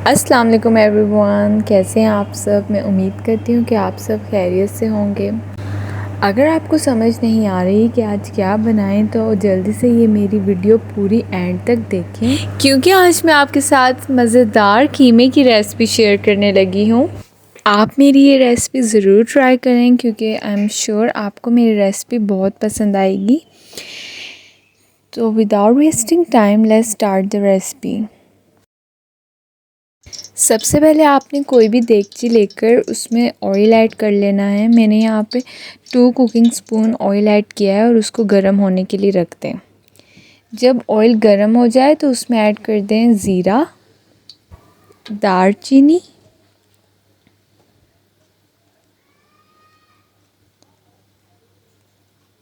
अस्सलाम वालेकुम एवरीवन, कैसे हैं आप सब। मैं उम्मीद करती हूँ कि आप सब खैरियत से होंगे। अगर आपको समझ नहीं आ रही कि आज क्या बनाएं तो जल्दी से ये मेरी वीडियो पूरी एंड तक देखें, क्योंकि आज मैं आपके साथ मज़ेदार कीमे की रेसिपी शेयर करने लगी हूँ। आप मेरी ये रेसिपी ज़रूर ट्राई करें क्योंकि आई एम श्योर आपको मेरी रेसिपी बहुत पसंद आएगी। तो without wasting time let's start the recipe. सबसे पहले आपने कोई भी देगची लेकर उसमें ऑयल ऐड कर लेना है। मैंने यहाँ पे 2 कुकिंग स्पून ऑयल ऐड किया है और उसको गर्म होने के लिए रख दें। जब ऑयल गर्म हो जाए तो उसमें ऐड कर दें ज़ीरा, दालचीनी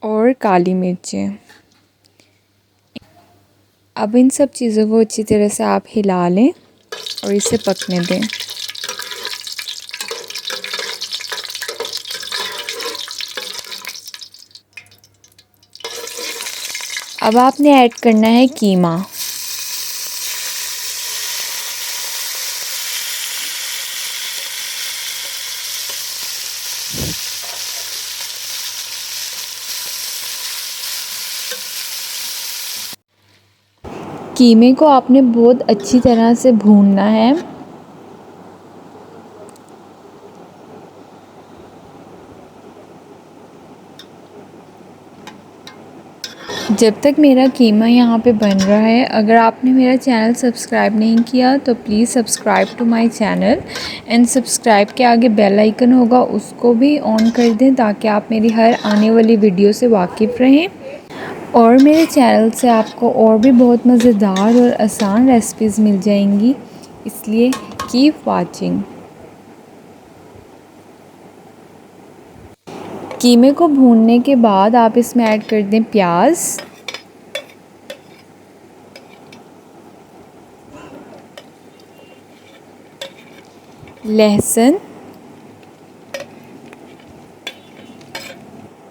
और काली मिर्चें। अब इन सब चीज़ों को अच्छी तरह से आप हिला लें और इसे पकने दें। अब आपने ऐड करना है कीमा। कीमे को आपने बहुत अच्छी तरह से भूनना है। जब तक मेरा कीमा यहाँ पे बन रहा है, अगर आपने मेरा चैनल सब्सक्राइब नहीं किया तो please subscribe to my channel and subscribe के आगे बेल आइकन होगा, उसको भी ऑन कर दें ताकि आप मेरी हर आने वाली वीडियो से वाकिफ़ रहें। और मेरे चैनल से आपको और भी बहुत मज़ेदार और आसान रेसिपीज़ मिल जाएंगी, इसलिए कीप वाचिंग। कीमे को भूनने के बाद आप इसमें ऐड कर दें प्याज, लहसुन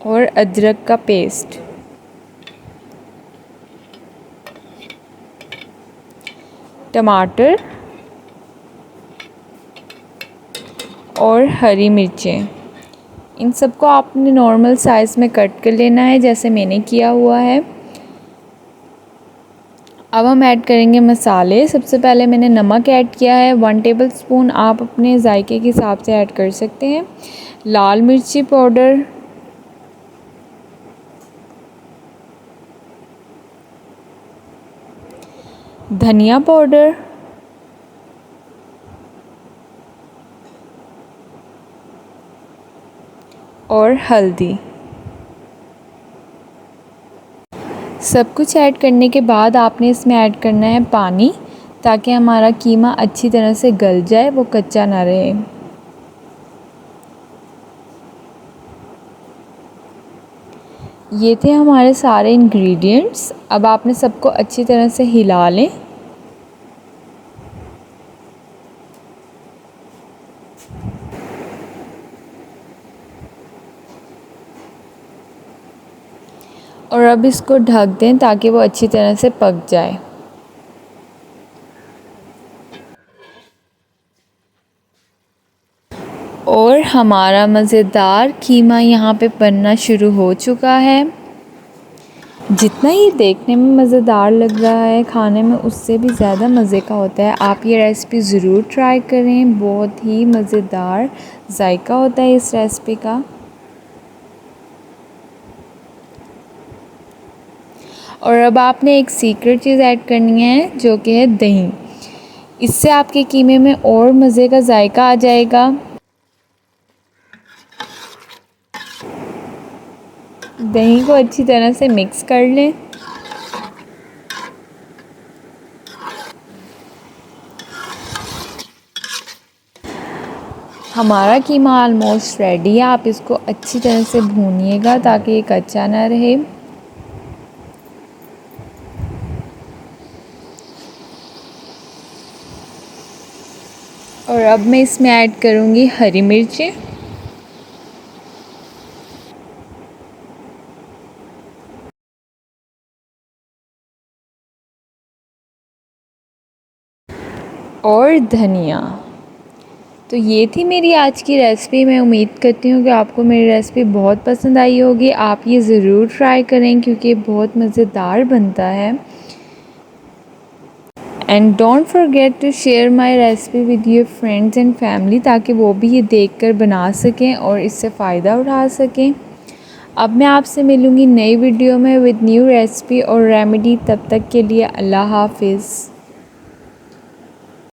और अदरक का पेस्ट, टमाटर और हरी मिर्चें। इन सबको आपने नॉर्मल साइज़ में कट कर लेना है जैसे मैंने किया हुआ है। अब हम ऐड करेंगे मसाले। सबसे पहले मैंने नमक ऐड किया है 1 टेबलस्पून, आप अपने जायके के हिसाब से ऐड कर सकते हैं। लाल मिर्ची पाउडर, धनिया पाउडर और हल्दी। सब कुछ ऐड करने के बाद आपने इसमें ऐड करना है पानी, ताकि हमारा कीमा अच्छी तरह से गल जाए, वो कच्चा ना रहे। ये थे हमारे सारे इंग्रेडिएंट्स। अब आपने सबको अच्छी तरह से हिला लें। और अब इसको ढक दें ताकि वो अच्छी तरह से पक जाए। और हमारा मज़ेदार कीमा यहाँ पे बनना शुरू हो चुका है। जितना ये देखने में मज़ेदार लग रहा है, खाने में उससे भी ज़्यादा मज़े का होता है। आप ये रेसिपी ज़रूर ट्राई करें, बहुत ही मज़ेदार जायका होता है इस रेसिपी का। और अब आपने एक सीक्रेट चीज़ ऐड करनी है जो कि है दही। इससे आपके कीमे में और मज़े का जायका आ जाएगा। दही को अच्छी तरह से मिक्स कर लें। हमारा कीमा ऑलमोस्ट रेडी है। आप इसको अच्छी तरह से भूनिएगा ताकि ये कच्चा ना रहे। और अब मैं इसमें ऐड करूँगी हरी मिर्चें और धनिया। तो ये थी मेरी आज की रेसिपी। मैं उम्मीद करती हूँ कि आपको मेरी रेसिपी बहुत पसंद आई होगी। आप ये ज़रूर ट्राई करें क्योंकि बहुत मज़ेदार बनता है। And don't forget to share my recipe with your friends and family, ताकि वो भी ये देखकर बना सकें और इससे फ़ायदा उठा सकें। अब मैं आपसे मिलूँगी नई वीडियो में विद न्यू रेसिपी और रेमेडी। तब तक के लिए अल्लाह हाफिज़।